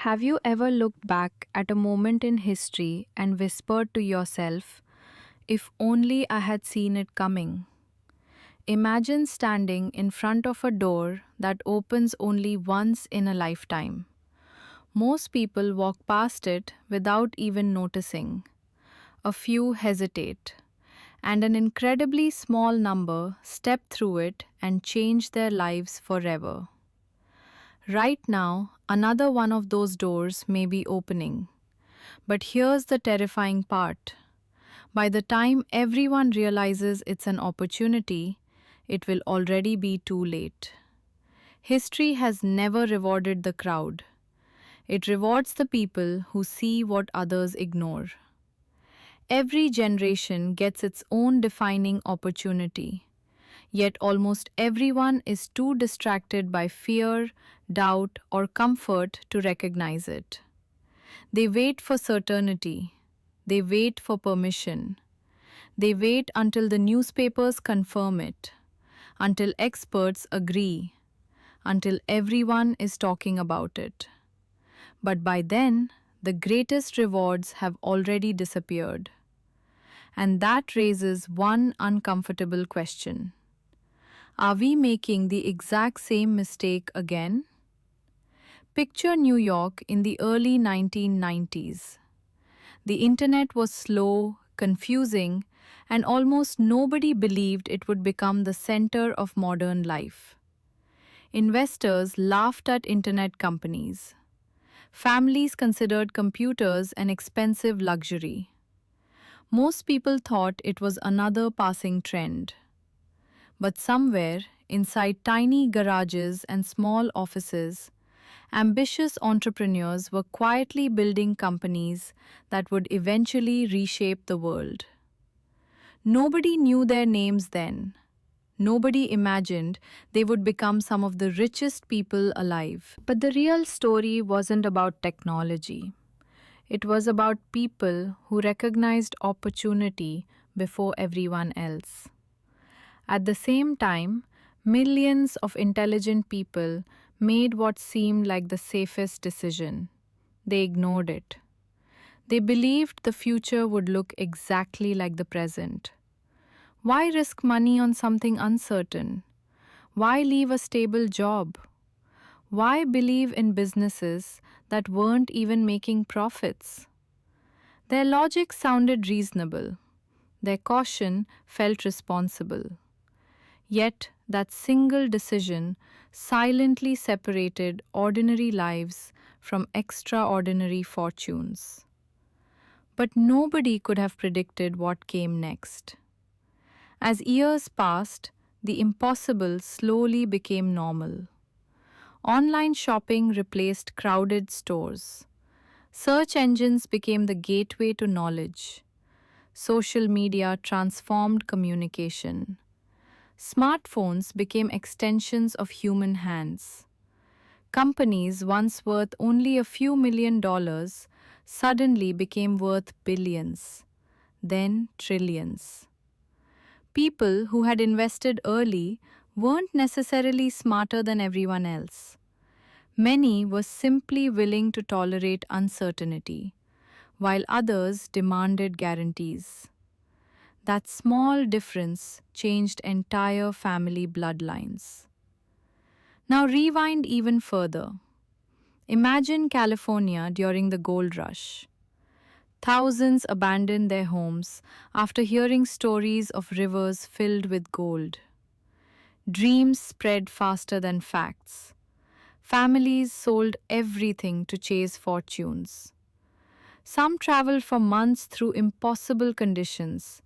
Have you ever looked back at a moment in history and whispered to yourself, if only I had seen it coming? Imagine standing in front of a door that opens only once in a lifetime. Most people walk past it without even noticing. A few hesitate, and an incredibly small number step through it and change their lives forever. Right now, another one of those doors may be opening. But here's the terrifying part. By the time everyone realizes it's an opportunity, it will already be too late. History has never rewarded the crowd. It rewards the people who see what others ignore. Every generation gets its own defining opportunity. Yet almost everyone is too distracted by fear, doubt, or comfort to recognize it. They wait for certainty. They wait for permission. They wait until the newspapers confirm it, until experts agree, until everyone is talking about it. But by then, the greatest rewards have already disappeared. And that raises one uncomfortable question. Are we making the exact same mistake again? Picture New York in the early 1990s. The internet was slow, confusing, and almost nobody believed it would become the center of modern life. Investors laughed at internet companies. Families considered computers an expensive luxury. Most people thought it was another passing trend. But somewhere, inside tiny garages and small offices, ambitious entrepreneurs were quietly building companies that would eventually reshape the world. Nobody knew their names then. Nobody imagined they would become some of the richest people alive. But the real story wasn't about technology. It was about people who recognized opportunity before everyone else. At the same time, millions of intelligent people made what seemed like the safest decision. They ignored it. They believed the future would look exactly like the present. Why risk money on something uncertain? Why leave a stable job? Why believe in businesses that weren't even making profits? Their logic sounded reasonable. Their caution felt responsible. Yet, that single decision silently separated ordinary lives from extraordinary fortunes. But nobody could have predicted what came next. As years passed, the impossible slowly became normal. Online shopping replaced crowded stores. Search engines became the gateway to knowledge. Social media transformed communication. Smartphones became extensions of human hands. Companies once worth only a few $1 million suddenly became worth billions, then trillions. People who had invested early weren't necessarily smarter than everyone else. Many were simply willing to tolerate uncertainty, while others demanded guarantees. That small difference changed entire family bloodlines. Now rewind even further. Imagine California during the gold rush. Thousands abandoned their homes after hearing stories of rivers filled with gold. Dreams spread faster than facts. Families sold everything to chase fortunes. Some traveled for months through impossible conditions,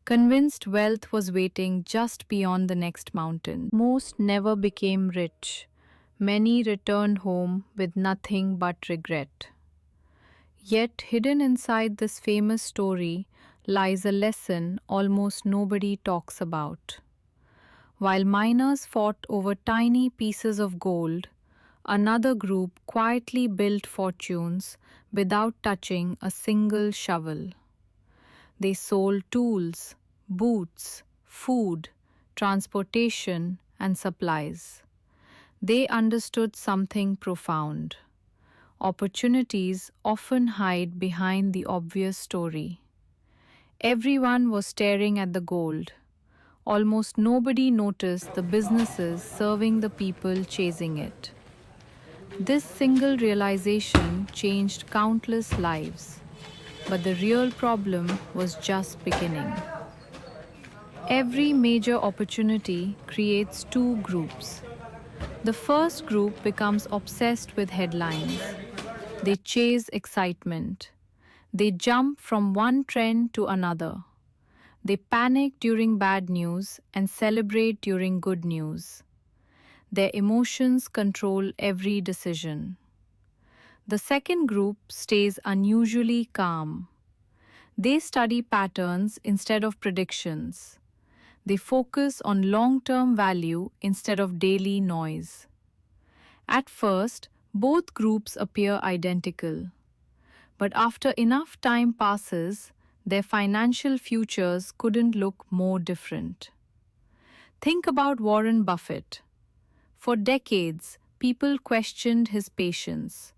convinced wealth was waiting just beyond the next mountain. Most never became rich. Many returned home with nothing but regret. Yet, hidden inside this famous story lies a lesson almost nobody talks about. While miners fought over tiny pieces of gold, another group quietly built fortunes without touching a single shovel. They sold tools, boots, food, transportation, and supplies. They understood something profound. Opportunities often hide behind the obvious story. Everyone was staring at the gold. Almost nobody noticed the businesses serving the people chasing it. This single realization changed countless lives, but the real problem was just beginning. Every major opportunity creates two groups. The first group becomes obsessed with headlines. They chase excitement. They jump from one trend to another. They panic during bad news and celebrate during good news. Their emotions control every decision. The second group stays unusually calm. They study patterns instead of predictions. They focus on long-term value instead of daily noise. At first, both groups appear identical. But after enough time passes, their financial futures couldn't look more different. Think about Warren Buffett. For decades, people questioned his patience.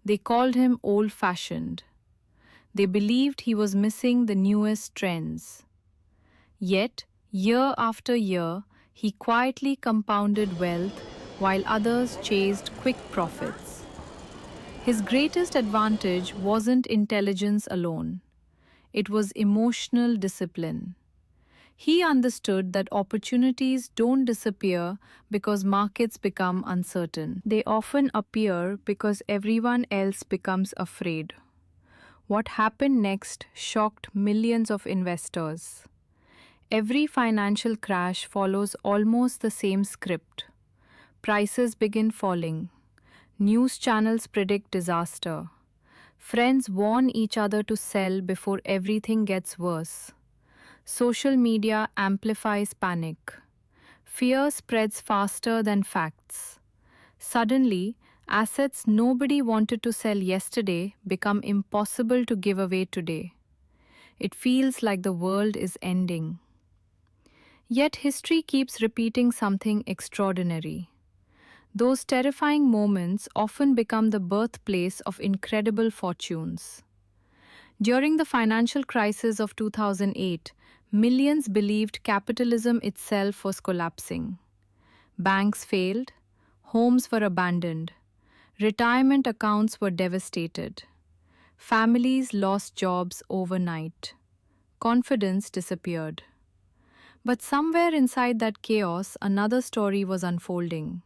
They called him old-fashioned. They believed he was missing the newest trends. Yet, year after year, he quietly compounded wealth while others chased quick profits. His greatest advantage wasn't intelligence alone. It was emotional discipline. He understood that opportunities don't disappear because markets become uncertain. They often appear because everyone else becomes afraid. What happened next shocked millions of investors. Every financial crash follows almost the same script. Prices begin falling. News channels predict disaster. Friends warn each other to sell before everything gets worse. Social media amplifies panic. Fear spreads faster than facts. Suddenly, assets nobody wanted to sell yesterday become impossible to give away today. It feels like the world is ending. Yet history keeps repeating something extraordinary. Those terrifying moments often become the birthplace of incredible fortunes. During the financial crisis of 2008, millions believed capitalism itself was collapsing. Banks failed, homes were abandoned, retirement accounts were devastated, families lost jobs overnight, confidence disappeared. But somewhere inside that chaos, another story was unfolding.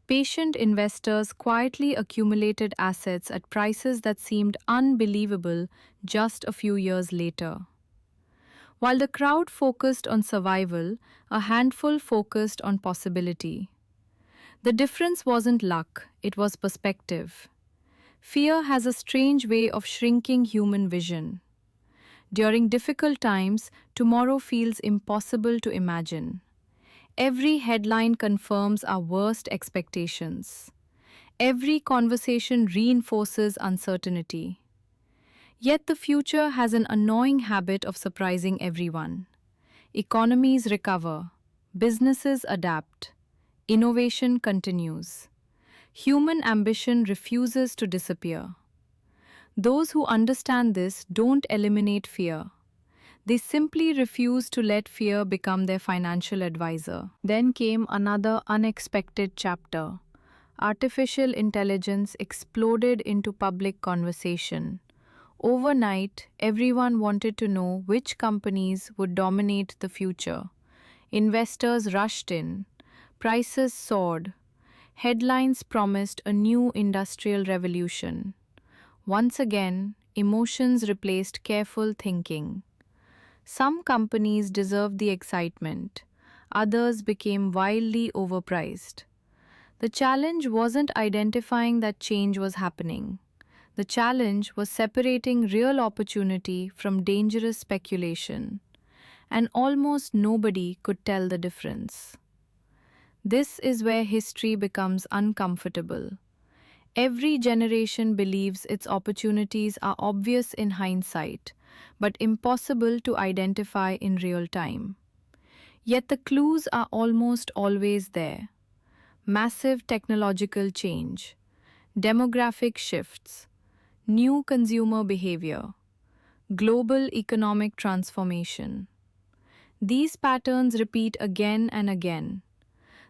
Patient investors quietly accumulated assets at prices that seemed unbelievable just a few years later. While the crowd focused on survival, a handful focused on possibility. The difference wasn't luck, it was perspective. Fear has a strange way of shrinking human vision. During difficult times, tomorrow feels impossible to imagine. Every headline confirms our worst expectations. Every conversation reinforces uncertainty. Yet the future has an annoying habit of surprising everyone. Economies recover, businesses adapt, innovation continues. Human ambition refuses to disappear. Those who understand this don't eliminate fear. They simply refuse to let fear become their financial advisor. Then came another unexpected chapter. Artificial intelligence exploded into public conversation. Overnight, everyone wanted to know which companies would dominate the future. Investors rushed in. Prices soared. Headlines promised a new industrial revolution. Once again, emotions replaced careful thinking. Some companies deserved the excitement. Others became wildly overpriced. The challenge wasn't identifying that change was happening. The challenge was separating real opportunity from dangerous speculation. And almost nobody could tell the difference. This is where history becomes uncomfortable. Every generation believes its opportunities are obvious in hindsight, but impossible to identify in real time. Yet the clues are almost always there. Massive technological change, demographic shifts, new consumer behavior, global economic transformation. These patterns repeat again and again.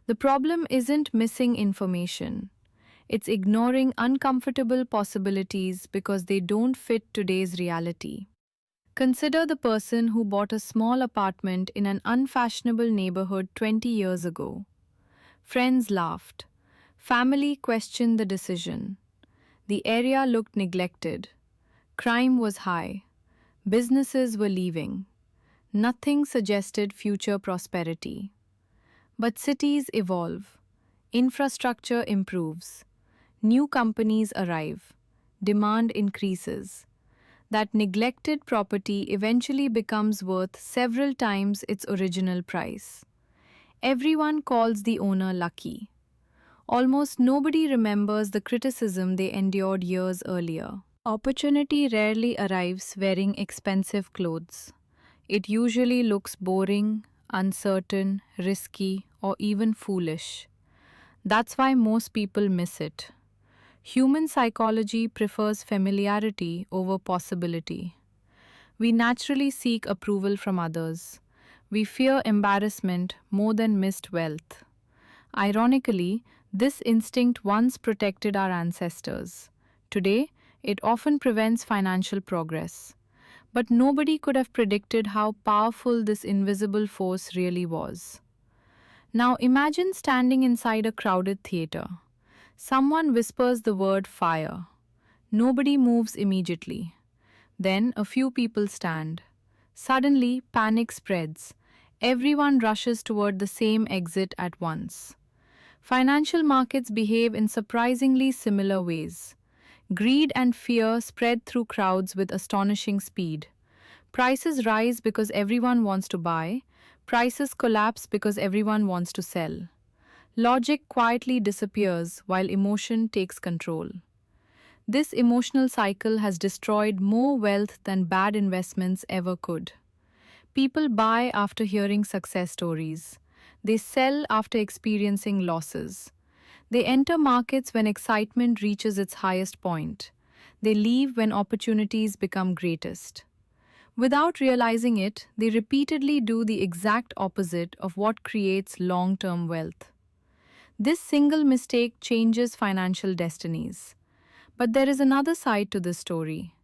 The problem isn't missing information. It's ignoring uncomfortable possibilities because they don't fit today's reality. Consider the person who bought a small apartment in an unfashionable neighborhood 20 years ago. Friends laughed. Family questioned the decision. The area looked neglected. Crime was high. Businesses were leaving. Nothing suggested future prosperity. But cities evolve. Infrastructure improves. New companies arrive. Demand increases. That neglected property eventually becomes worth several times its original price. Everyone calls the owner lucky. Almost nobody remembers the criticism they endured years earlier. Opportunity rarely arrives wearing expensive clothes. It usually looks boring, uncertain, risky, or even foolish. That's why most people miss it. Human psychology prefers familiarity over possibility. We naturally seek approval from others. We fear embarrassment more than missed wealth. Ironically, this instinct once protected our ancestors. Today, it often prevents financial progress. But nobody could have predicted how powerful this invisible force really was. Now imagine standing inside a crowded theater. Someone whispers the word fire. Nobody moves immediately. Then a few people stand. Suddenly, panic spreads. Everyone rushes toward the same exit at once. Financial markets behave in surprisingly similar ways. Greed and fear spread through crowds with astonishing speed. Prices rise because everyone wants to buy. Prices collapse because everyone wants to sell. Logic quietly disappears while emotion takes control. This emotional cycle has destroyed more wealth than bad investments ever could. People buy after hearing success stories. They sell after experiencing losses. They enter markets when excitement reaches its highest point. They leave when opportunities become greatest. Without realizing it, they repeatedly do the exact opposite of what creates long-term wealth. This single mistake changes financial destinies. But there is another side to this story.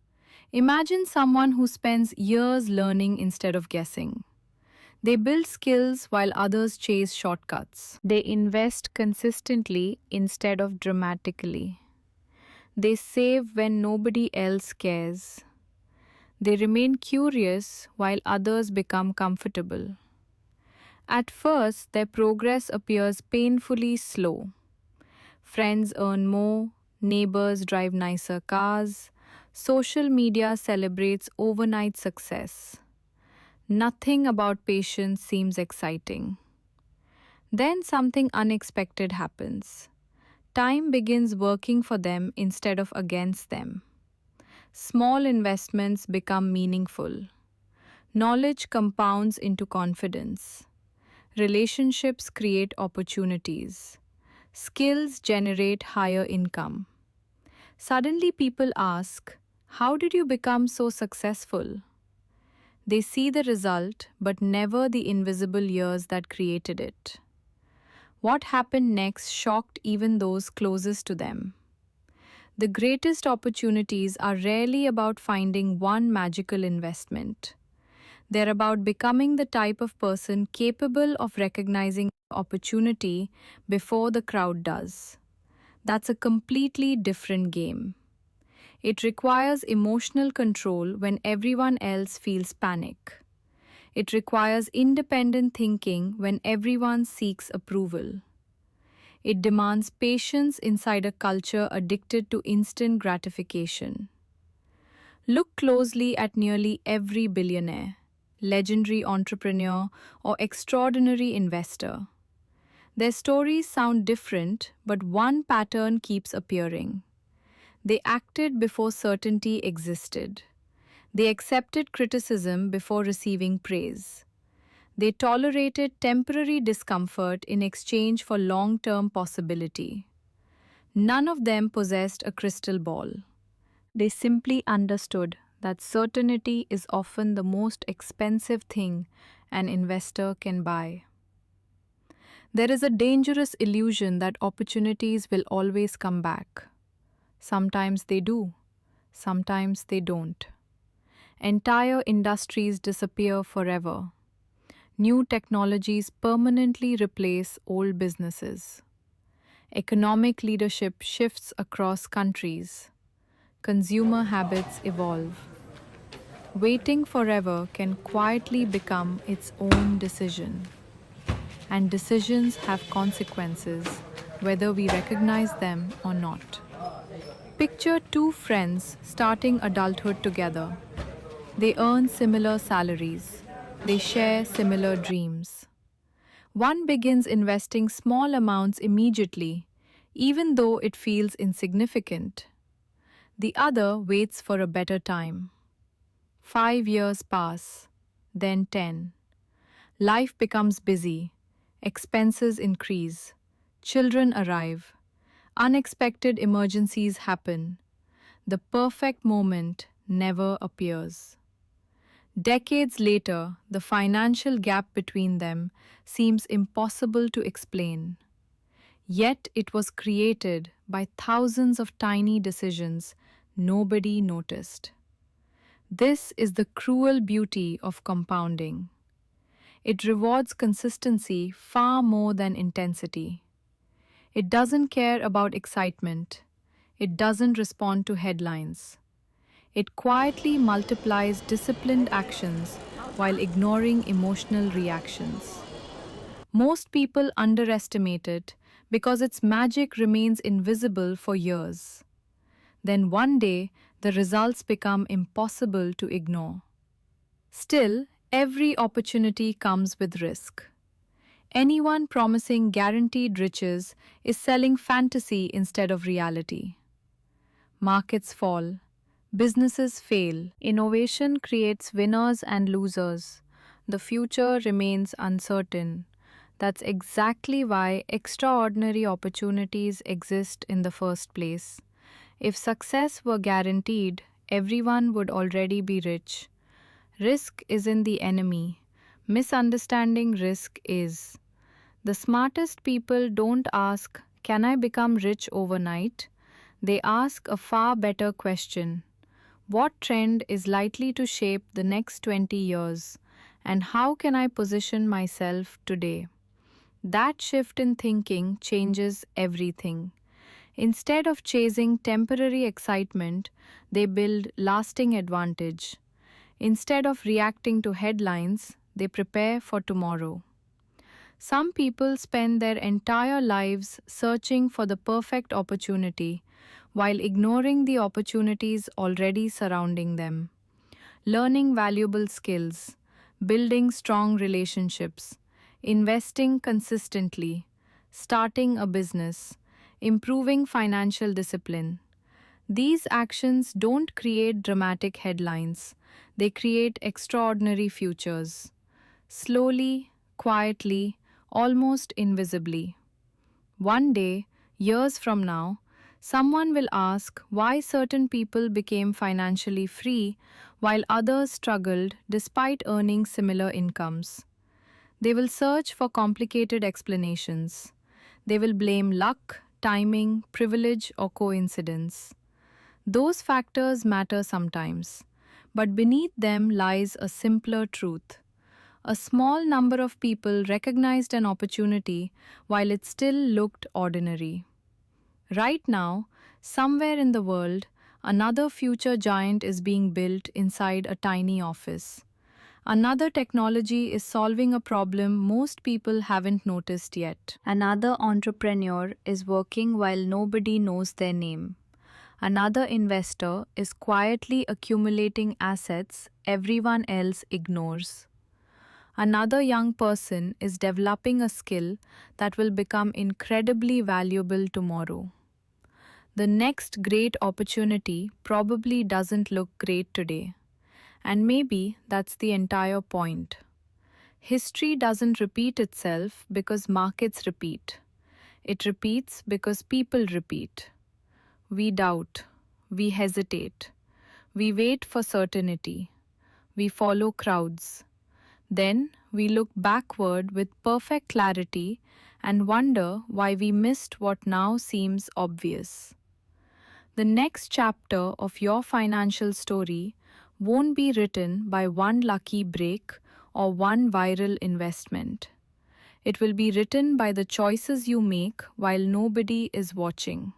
Imagine someone who spends years learning instead of guessing. They build skills while others chase shortcuts. They invest consistently instead of dramatically. They save when nobody else cares. They remain curious while others become comfortable. At first, their progress appears painfully slow. Friends earn more, neighbors drive nicer cars, social media celebrates overnight success. Nothing about patience seems exciting. Then something unexpected happens. Time begins working for them instead of against them. Small investments become meaningful. Knowledge compounds into confidence. Relationships create opportunities. Skills generate higher income. Suddenly, people ask, how did you become so successful? They see the result, but never the invisible years that created it. What happened next shocked even those closest to them. The greatest opportunities are rarely about finding one magical investment. They're about becoming the type of person capable of recognizing opportunity before the crowd does. That's a completely different game. It requires emotional control when everyone else feels panic. It requires independent thinking when everyone seeks approval. It demands patience inside a culture addicted to instant gratification. Look closely at nearly every billionaire, legendary entrepreneur, or extraordinary investor. Their stories sound different, but one pattern keeps appearing. They acted before certainty existed. They accepted criticism before receiving praise. They tolerated temporary discomfort in exchange for long-term possibility. None of them possessed a crystal ball. They simply understood that certainty is often the most expensive thing an investor can buy. There is a dangerous illusion that opportunities will always come back. Sometimes they do, sometimes they don't. Entire industries disappear forever. New technologies permanently replace old businesses. Economic leadership shifts across countries. Consumer habits evolve. Waiting forever can quietly become its own decision. And decisions have consequences, whether we recognize them or not. Picture two friends starting adulthood together. They earn similar salaries. They share similar dreams. One begins investing small amounts immediately, even though it feels insignificant. The other waits for a better time. 5 years pass, then 10. Life becomes busy, expenses increase, children arrive, unexpected emergencies happen. The perfect moment never appears. Decades later, the financial gap between them seems impossible to explain. Yet it was created by thousands of tiny decisions nobody noticed. This is the cruel beauty of compounding. It rewards consistency far more than intensity. It doesn't care about excitement. It doesn't respond to headlines. It quietly multiplies disciplined actions while ignoring emotional reactions. Most people underestimate it because its magic remains invisible for years. Then one day, the results become impossible to ignore. Still, every opportunity comes with risk. Anyone promising guaranteed riches is selling fantasy instead of reality. Markets fall, businesses fail, innovation creates winners and losers. The future remains uncertain. That's exactly why extraordinary opportunities exist in the first place. If success were guaranteed, everyone would already be rich. Risk isn't the enemy. Misunderstanding risk is. The smartest people don't ask, "Can I become rich overnight?" They ask a far better question: what trend is likely to shape the next 20 years? And how can I position myself today? That shift in thinking changes everything. Instead of chasing temporary excitement, they build lasting advantage. Instead of reacting to headlines, they prepare for tomorrow. Some people spend their entire lives searching for the perfect opportunity while ignoring the opportunities already surrounding them. Learning valuable skills, building strong relationships, investing consistently, starting a business, improving financial discipline. These actions don't create dramatic headlines, they create extraordinary futures. Slowly, quietly, almost invisibly. One day, years from now, someone will ask why certain people became financially free while others struggled despite earning similar incomes. They will search for complicated explanations. They will blame luck, timing, privilege, or coincidence. Those factors matter sometimes, but beneath them lies a simpler truth. A small number of people recognized an opportunity while it still looked ordinary. Right now, somewhere in the world, another future giant is being built inside a tiny office. Another technology is solving a problem most people haven't noticed yet. Another entrepreneur is working while nobody knows their name. Another investor is quietly accumulating assets everyone else ignores. Another young person is developing a skill that will become incredibly valuable tomorrow. The next great opportunity probably doesn't look great today. And maybe that's the entire point. History doesn't repeat itself because markets repeat. It repeats because people repeat. We doubt, we hesitate, we wait for certainty, we follow crowds. Then we look backward with perfect clarity and wonder why we missed what now seems obvious. The next chapter of your financial story won't be written by one lucky break or one viral investment. It will be written by the choices you make while nobody is watching.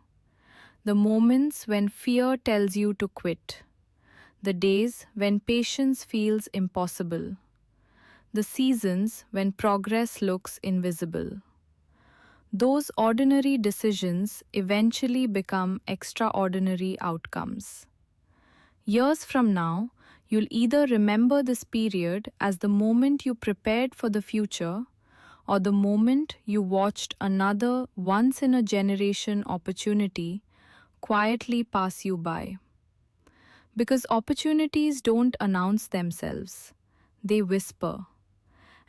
The moments when fear tells you to quit. The days when patience feels impossible. The seasons when progress looks invisible. Those ordinary decisions eventually become extraordinary outcomes. Years from now, you'll either remember this period as the moment you prepared for the future or the moment you watched another once in a generation opportunity quietly pass you by. Because opportunities don't announce themselves, they whisper.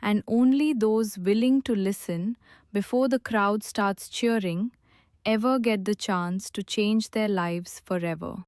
And only those willing to listen before the crowd starts cheering ever get the chance to change their lives forever.